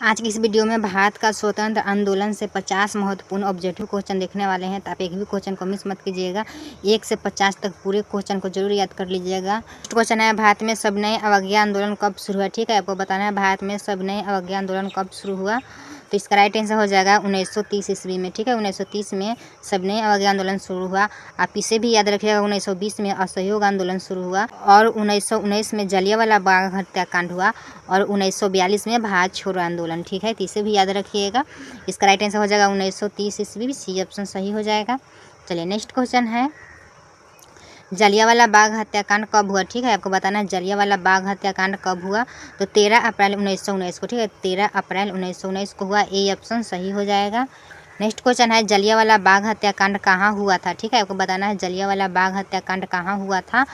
आज की इस वीडियो में भारत का स्वतंत्र आंदोलन से 50 महत्वपूर्ण ऑब्जेक्टिव क्वेश्चन देखने वाले हैं। तो आप एक भी क्वेश्चन को मिस मत कीजिएगा। 1 से 50 तक पूरे क्वेश्चन को जरूर याद कर लीजिएगा। क्वेश्चन है, भारत में सविनय अवज्ञा आंदोलन कब शुरू हुआ। ठीक है, आपको बताना है भारत में सविनय अवज्ञा आंदोलन कब शुरू हुआ। तो इसका राइट आंसर हो जाएगा 1930 ईस्वी में। ठीक है, 1930 में सविनय अवज्ञा आंदोलन शुरू हुआ। आप इसे भी याद रखिएगा, 1920 में असहयोग आंदोलन शुरू हुआ और 1919 में जलियांवाला बाग हत्याकांड हुआ और 1942 में भारत छोड़ो आंदोलन। ठीक है, तो इसे भी याद रखिएगा। इसका राइट आंसर हो जाएगा 1930 ईस्वी। सी ऑप्शन सही हो जाएगा। चलिए नेक्स्ट क्वेश्चन है, जलियांवाला बाग हत्याकांड कब हुआ। ठीक है, आपको बताना है जलियांवाला बाग हत्याकांड कब हुआ। तो 13 अप्रैल 1919 को। ठीक है, 13 अप्रैल 1919 को हुआ। ए ऑप्शन सही हो जाएगा। नेक्स्ट क्वेश्चन है, जलियांवाला बाग हत्याकांड कहाँ हुआ था। ठीक है, आपको बताना है जलियांवाला बाग हत्याकांड कहाँ हुआ था।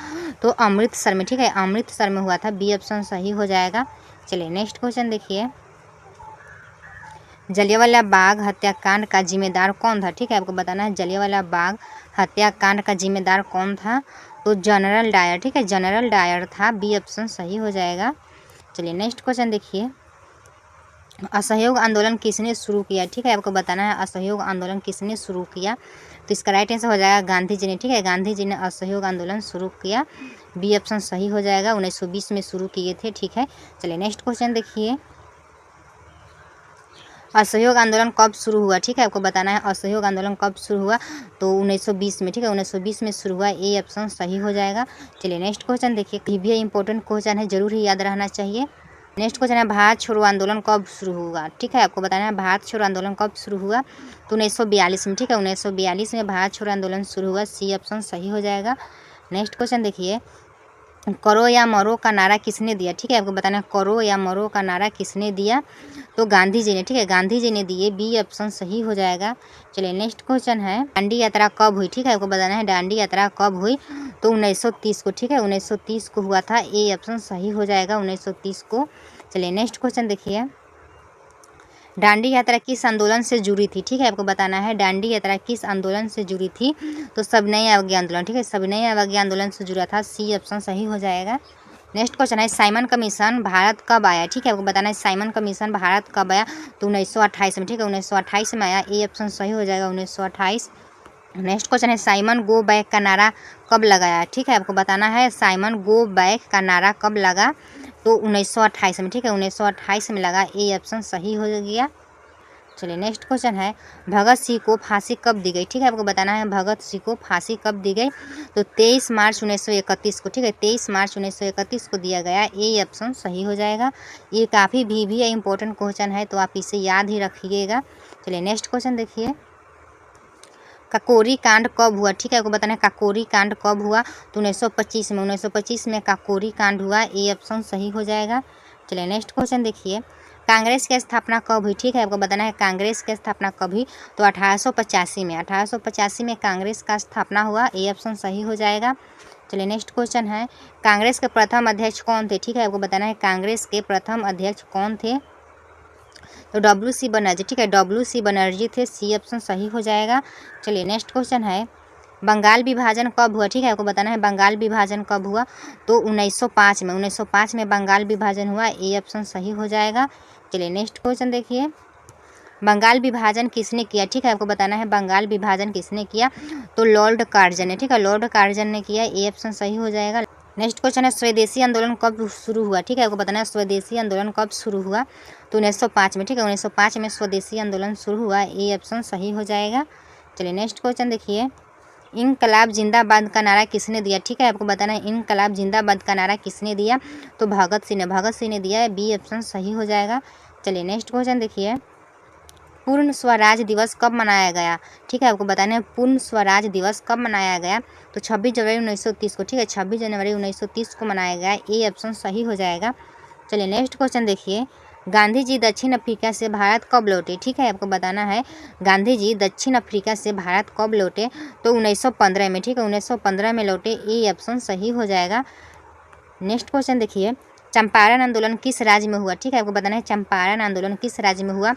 तो अमृतसर में। ठीक है, अमृतसर में हुआ था। बी ऑप्शन सही हो जाएगा। चलिए नेक्स्ट क्वेश्चन देखिए, जलियांवाला बाग हत्याकांड का जिम्मेदार कौन था। ठीक है, आपको बताना है जलियांवाला बाग हत्याकांड का जिम्मेदार कौन था। तो जनरल डायर। ठीक है, जनरल डायर था। बी ऑप्शन सही हो जाएगा। चलिए नेक्स्ट क्वेश्चन देखिए, असहयोग आंदोलन किसने शुरू किया। ठीक है, आपको बताना है असहयोग आंदोलन किसने शुरू किया। तो इसका राइट आंसर हो जाएगा गांधी जी ने। ठीक है, गांधी जी ने असहयोग आंदोलन शुरू किया। बी ऑप्शन सही हो जाएगा। 1920 में शुरू किए थे। ठीक है, चलिए नेक्स्ट क्वेश्चन देखिए, असहयोग आंदोलन कब शुरू हुआ। ठीक है, आपको बताना है असहयोग आंदोलन कब शुरू हुआ। तो 1920 में। ठीक है, 1920 में शुरू हुआ। ए ऑप्शन सही हो जाएगा। चलिए नेक्स्ट क्वेश्चन देखिए, ये भी इंपॉर्टेंट क्वेश्चन है, जरूर ही याद रहना चाहिए। नेक्स्ट क्वेश्चन है, भारत छोड़ो आंदोलन कब शुरू हुआ। ठीक है, आपको बताना है भारत छोड़ो आंदोलन कब शुरू हुआ। तो 1942 में। ठीक है, 1942 में भारत छोड़ो आंदोलन शुरू हुआ। सी ऑप्शन सही हो जाएगा। नेक्स्ट क्वेश्चन देखिए, करो या मरो का नारा किसने दिया। ठीक है, आपको बताना है करो या मरो का नारा किसने दिया। तो गांधी जी ने। ठीक है, गांधी जी ने दिए। बी ऑप्शन सही हो जाएगा। चलिए नेक्स्ट क्वेश्चन है, दांडी यात्रा कब हुई। ठीक है, आपको बताना है दांडी यात्रा कब हुई। तो 1930 को। ठीक है, 1930 को हुआ था। ए ऑप्शन सही हो जाएगा, 1930 को। चलिए नेक्स्ट क्वेश्चन देखिए, दांडी यात्रा किस आंदोलन से जुड़ी थी। ठीक है, आपको बताना है दांडी यात्रा किस आंदोलन से जुड़ी थी। तो सविनय अवज्ञा आंदोलन। ठीक है, सविनय अवज्ञा आंदोलन से जुड़ा था। सी ऑप्शन सही हो जाएगा। नेक्स्ट क्वेश्चन है, साइमन कमीशन भारत कब आया। ठीक है, आपको बताना है साइमन कमीशन भारत कब आया। तो 1928 में। ठीक है, 1928 में आया। ए ऑप्शन सही हो जाएगा, 1928। नेक्स्ट क्वेश्चन है, साइमन गो बैक का नारा कब लगाया। ठीक है, आपको बताना है साइमन गो बैक का नारा कब लगा। तो 1928 में। ठीक है, 1928 में लगा। ए ऑप्शन सही हो गया। चलिए नेक्स्ट क्वेश्चन है, भगत सिंह को फांसी कब दी गई। ठीक है, आपको बताना है भगत सिंह को फांसी कब दी गई। तो 23 मार्च 1931 को। ठीक है, 23 मार्च 1931 को दिया गया। ए ऑप्शन सही हो जाएगा। ये काफ़ी भी इंपॉर्टेंट क्वेश्चन है, तो आप इसे याद ही रखिएगा। चलिए नेक्स्ट क्वेश्चन देखिए, काकोरी कांड कब हुआ। ठीक है, आपको बताना है काकोरी कांड कब हुआ। तो 1925 में। 1925 में काकोरी कांड हुआ। ए ऑप्शन सही हो जाएगा। चलिए नेक्स्ट क्वेश्चन देखिए, कांग्रेस की स्थापना कब हुई। ठीक है, आपको बताना है कांग्रेस की स्थापना कब हुई। तो 1885 में। 1885 में कांग्रेस का स्थापना हुआ। ए ऑप्शन सही हो जाएगा। चलिए नेक्स्ट क्वेश्चन है, कांग्रेस के प्रथम अध्यक्ष कौन थे। ठीक है, आपको बताना है कांग्रेस के प्रथम अध्यक्ष कौन थे। तो WC बनर्जी। ठीक है, WC बनर्जी थे। सी ऑप्शन सही हो जाएगा। चलिए नेक्स्ट क्वेश्चन है, बंगाल विभाजन कब हुआ। ठीक है, आपको बताना है बंगाल विभाजन कब हुआ। तो 1905 में। 1905 में बंगाल विभाजन हुआ। ए ऑप्शन सही हो जाएगा। चलिए नेक्स्ट क्वेश्चन देखिए, बंगाल विभाजन किसने किया। ठीक है, आपको बताना है बंगाल विभाजन किसने किया। तो लॉर्ड कार्जन ने। ठीक है, लॉर्ड कार्जन ने किया। ए ऑप्शन सही हो जाएगा। नेक्स्ट क्वेश्चन है, स्वदेशी आंदोलन कब शुरू हुआ। ठीक है, आपको बताना है स्वदेशी आंदोलन कब शुरू हुआ। तो 1905 में। ठीक है, 1905 में स्वदेशी आंदोलन शुरू हुआ। ए ऑप्शन सही हो जाएगा। चलिए नेक्स्ट क्वेश्चन देखिए, इनकलाब जिंदाबाद का नारा किसने दिया। ठीक है, आपको बताना है इनकलाब जिंदाबाद का नारा किसने दिया। तो भगत सिंह ने। भगत सिंह ने दिया है। बी ऑप्शन सही हो जाएगा। चलिए नेक्स्ट क्वेश्चन देखिए, पूर्ण स्वराज दिवस कब मनाया गया। ठीक है, आपको बताना है पूर्ण स्वराज दिवस कब मनाया गया। तो 26 जनवरी 1930 को। ठीक है, 26 जनवरी 1930 को मनाया गया। ए ऑप्शन सही हो जाएगा। चलिए नेक्स्ट क्वेश्चन देखिए, गांधी जी दक्षिण अफ्रीका से भारत कब लौटे। ठीक है, आपको बताना है गांधी जी दक्षिण अफ्रीका से भारत कब लौटे। तो 1915 में। ठीक है, 1915 में लौटे। ए ऑप्शन सही हो जाएगा। नेक्स्ट क्वेश्चन देखिए, चंपारण आंदोलन किस राज्य में हुआ। ठीक है, आपको बताना है चंपारण आंदोलन किस राज्य में हुआ।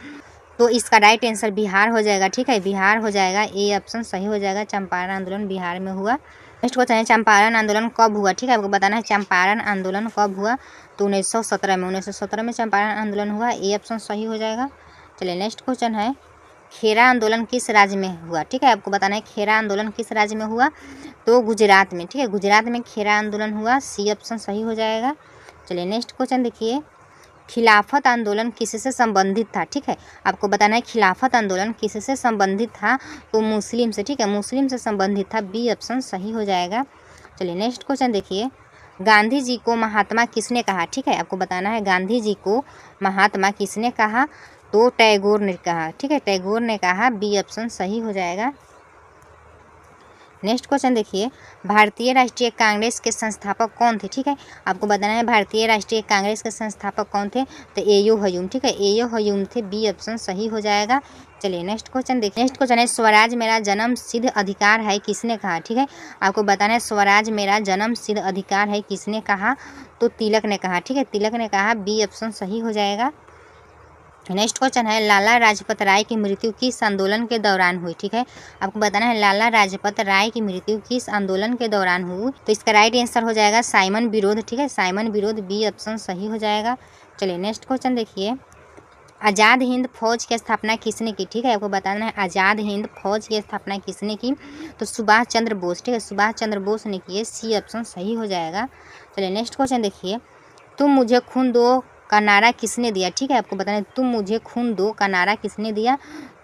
तो इसका राइट आंसर बिहार हो जाएगा। ठीक है, बिहार हो जाएगा। ए ऑप्शन सही हो जाएगा। चंपारण आंदोलन बिहार में हुआ। नेक्स्ट क्वेश्चन है, चंपारण आंदोलन कब हुआ। ठीक है, आपको बताना है चंपारण आंदोलन कब हुआ। तो 1917 में, 1917 में चंपारण आंदोलन हुआ, ए ऑप्शन सही हो जाएगा। चलिए नेक्स्ट क्वेश्चन है, खेरा आंदोलन किस राज्य में हुआ, ठीक है, आपको बताना है खेरा आंदोलन किस राज्य में हुआ, तो गुजरात में, ठीक है, गुजरात में खेरा आंदोलन हुआ, सी ऑप्शन सही हो जाएगा। चलिए नेक्स्ट क्वेश्चन देखिए, खिलाफत आंदोलन किससे संबंधित था, ठीक है, आपको बताना है खिलाफत आंदोलन किससे संबंधित था, तो मुस्लिम से, ठीक है, मुस्लिम से संबंधित था, बी ऑप्शन सही हो जाएगा। चलिए नेक्स्ट क्वेश्चन देखिए, गांधी जी को महात्मा किसने कहा, ठीक है, आपको बताना है गांधी जी को महात्मा किसने कहा, तो टैगोर ने कहा, ठीक है, टैगोर ने कहा, बी ऑप्शन सही हो जाएगा। नेक्स्ट क्वेश्चन देखिए, भारतीय राष्ट्रीय कांग्रेस के संस्थापक कौन थे, ठीक है, आपको बताना है भारतीय राष्ट्रीय कांग्रेस के संस्थापक कौन थे, तो एयो हयूम, ठीक है, एयो हयूम थे, बी ऑप्शन सही हो जाएगा। चलिए नेक्स्ट क्वेश्चन देखिए, नेक्स्ट क्वेश्चन है, स्वराज मेरा जन्म सिद्ध अधिकार है किसने कहा, ठीक है, आपको बताना है स्वराज मेरा जन्म सिद्ध अधिकार है किसने कहा, तो तिलक ने कहा, ठीक है, तिलक ने कहा, बी ऑप्शन सही हो जाएगा। नेक्स्ट क्वेश्चन है, लाला लाजपत राय की मृत्यु किस आंदोलन के दौरान हुई, ठीक है, आपको बताना है लाला लाजपत राय की मृत्यु किस आंदोलन के दौरान हुई, तो इसका राइट आंसर हो जाएगा साइमन विरोध, ठीक है, साइमन विरोध, बी ऑप्शन सही हो जाएगा। चलिए नेक्स्ट क्वेश्चन देखिए, आज़ाद हिंद फौज की स्थापना किसने की, ठीक है, आपको बताना है आज़ाद हिंद फौज की स्थापना किसने की, तो सुभाष चंद्र बोस, ठीक है, सुभाष चंद्र बोस ने की है, सी ऑप्शन सही हो जाएगा। चलिए नेक्स्ट क्वेश्चन देखिए, तुम मुझे खून दो का नारा किसने दिया, ठीक है, आपको बताना है तुम मुझे खून दो का नारा किसने दिया,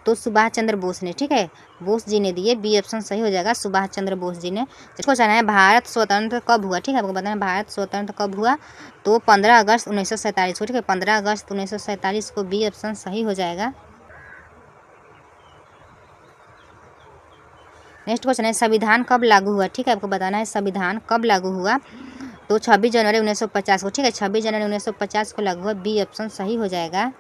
तो सुभाष चंद्र बोस ने, ठीक है, बोस जी ने दिए, बी ऑप्शन सही हो जाएगा, सुभाष चंद्र बोस जी ने। क्वेश्चन है, भारत स्वतंत्र कब हुआ, ठीक है, आपको बताना है भारत स्वतंत्र कब हुआ, तो 15 अगस्त 1947 को, ठीक है, 15 अगस्त 1947 को, बी ऑप्शन सही हो जाएगा। नेक्स्ट क्वेश्चन है, संविधान कब लागू हुआ, ठीक है, आपको बताना है संविधान कब लागू हुआ, तो 26 जनवरी 1950 को, ठीक है, 26 जनवरी 1950 को लागू हुआ, बी ऑप्शन सही हो जाएगा।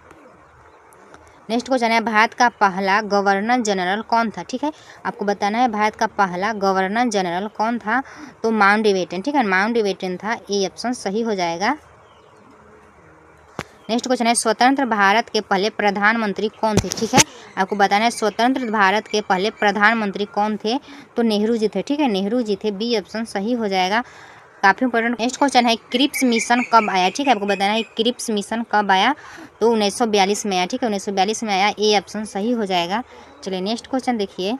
नेक्स्ट क्वेश्चन है, भारत का पहला गवर्नर जनरल कौन था, ठीक है, आपको बताना है भारत का पहला गवर्नर जनरल कौन था, तो माउंटबेटन, ठीक है, माउंटबेटन था, ए ऑप्शन सही हो जाएगा। नेक्स्ट क्वेश्चन है, स्वतंत्र भारत के पहले प्रधानमंत्री कौन थे, ठीक है, आपको बताना है स्वतंत्र भारत के पहले प्रधानमंत्री कौन थे, तो नेहरू जी थे, ठीक है, नेहरू जी थे, बी ऑप्शन सही हो जाएगा, काफ़ी इंपॉर्टेंट। नेक्स्ट क्वेश्चन है, क्रिप्स मिशन कब आया, ठीक है, आपको बताना है क्रिप्स मिशन कब आया, तो 1942 में आया, ठीक है, 1942 में आया, ए ऑप्शन सही हो जाएगा। चलिए नेक्स्ट क्वेश्चन देखिए,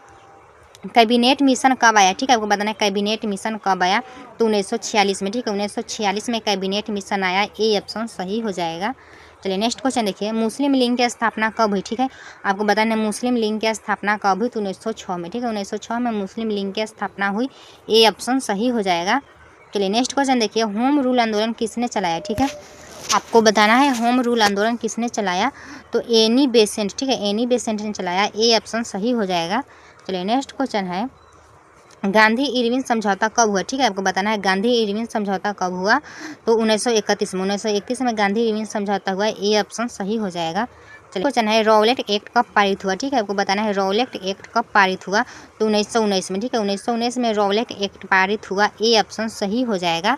कैबिनेट मिशन कब आया, ठीक है, आपको बताना है कैबिनेट मिशन कब आया, तो 1946 में, ठीक है, 1946 में कैबिनेट मिशन आया, ए ऑप्शन सही हो जाएगा। चलिए नेक्स्ट क्वेश्चन देखिए, मुस्लिम लीग की स्थापना कब हुई, ठीक है, आपको बताना है मुस्लिम लीग की स्थापना कब हुई, तो 1906 में, ठीक है, 1906 में मुस्लिम लीग की स्थापना हुई, ए ऑप्शन सही हो जाएगा। चलिए नेक्स्ट क्वेश्चन देखिए, होम रूल आंदोलन किसने चलाया, ठीक है, आपको बताना है होम रूल आंदोलन किसने चलाया, तो एनी बेसेंट, ठीक है, एनी बेसेंट ने चलाया, ए ऑप्शन सही हो जाएगा। चलिए नेक्स्ट क्वेश्चन है, गांधी इरविन समझौता कब हुआ, ठीक है, आपको बताना है गांधी इरविन समझौता कब हुआ, तो 1931 में, 1931 में गांधी इरविन समझौता हुआ, ए ऑप्शन सही हो जाएगा। चलिए क्वेश्चन है, रॉलेट एक्ट कब पारित हुआ, ठीक है, आपको बताना है रॉलेट एक्ट कब पारित हुआ, तो 1919 में, ठीक है, 1919 में रॉलेट एक्ट पारित हुआ, ए ऑप्शन सही हो जाएगा।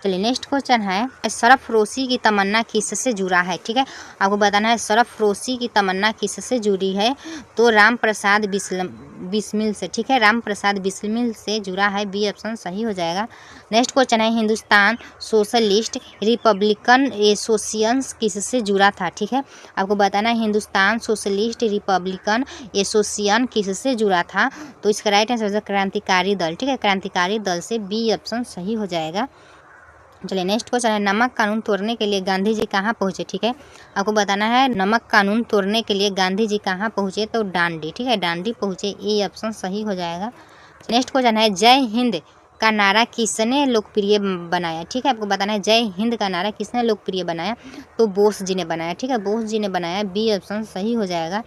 चलिए नेक्स्ट क्वेश्चन है, सरफरोशी की तमन्ना किससे जुड़ा है, ठीक है, आपको बताना है सरफरोशी की तमन्ना किससे जुड़ी है, तो राम प्रसाद बिस्मिल से, ठीक है, राम प्रसाद बिस्मिल से जुड़ा है, बी ऑप्शन सही हो जाएगा। नेक्स्ट क्वेश्चन है, हिंदुस्तान सोशलिस्ट रिपब्लिकन एसोसिएशन किससे जुड़ा था, ठीक है, आपको बताना है हिंदुस्तान सोशलिस्ट रिपब्लिकन एसोसिएशन किससे जुड़ा था, तो इसका राइट आंसर है क्रांतिकारी दल, ठीक है, क्रांतिकारी दल से, बी ऑप्शन सही हो जाएगा। चलिए नेक्स्ट क्वेश्चन है, नमक कानून तोड़ने के लिए गांधी जी कहाँ पहुँचे, ठीक है, आपको बताना है नमक कानून तोड़ने के लिए गांधी जी कहाँ पहुँचे, तो डांडी, ठीक है, डांडी पहुँचे, ए ऑप्शन सही हो जाएगा। नेक्स्ट क्वेश्चन है, जय हिंद का नारा किसने लोकप्रिय बनाया, ठीक है, आपको बताना है जय हिंद का नारा किसने लोकप्रिय बनाया, तो बोस जी ने बनाया, ठीक है, बोस जी ने बनाया, बी ऑप्शन सही हो जाएगा।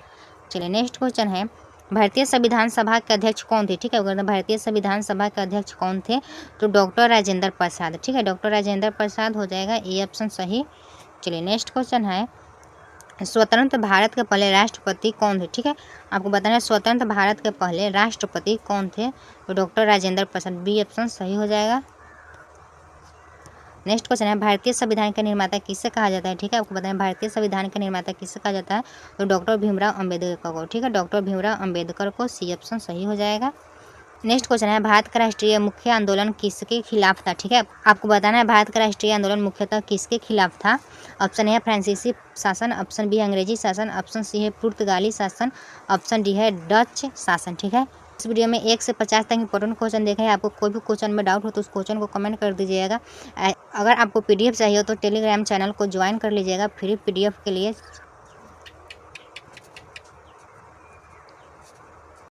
चलिए नेक्स्ट क्वेश्चन है, भारतीय संविधान सभा के अध्यक्ष कौन थे, ठीक है, अगर भारतीय संविधान सभा के अध्यक्ष कौन थे, तो डॉक्टर राजेंद्र प्रसाद, ठीक है, डॉक्टर राजेंद्र प्रसाद हो जाएगा, ए ऑप्शन सही। चलिए नेक्स्ट क्वेश्चन है, स्वतंत्र भारत के पहले राष्ट्रपति कौन थे, ठीक है, आपको बताना है स्वतंत्र भारत के पहले राष्ट्रपति कौन थे, तो doctor Rajendra Prasad, B option सही हो जाएगा। नेक्स्ट क्वेश्चन है, भारतीय संविधान के निर्माता किससे कहा जाता है, ठीक है, आपको बताना है भारतीय संविधान के निर्माता किससे कहा जाता है, तो डॉक्टर भीमराव अम्बेडकर को, ठीक है, डॉक्टर भीमराव अम्बेडकर को, सी ऑप्शन सही हो जाएगा। नेक्स्ट क्वेश्चन है, भारत का राष्ट्रीय मुख्य आंदोलन किसके खिलाफ था। ठीक है, आपको बताना है भारत का राष्ट्रीय आंदोलन मुख्यतः किसके खिलाफ था। ऑप्शन ए है फ्रांसीसी शासन, ऑप्शन बी अंग्रेजी शासन, ऑप्शन सी है पुर्तगाली शासन, ऑप्शन डी है डच शासन। ठीक है, इस वीडियो में 1 से 50 तक इंपॉर्टेंट क्वेश्चन देखे हैं। आपको कोई भी क्वेश्चन में डाउट हो तो उस क्वेश्चन को कमेंट कर दीजिएगा। अगर आपको PDF चाहिए हो तो टेलीग्राम चैनल को ज्वाइन कर लीजिएगा। फ्री PDF के लिए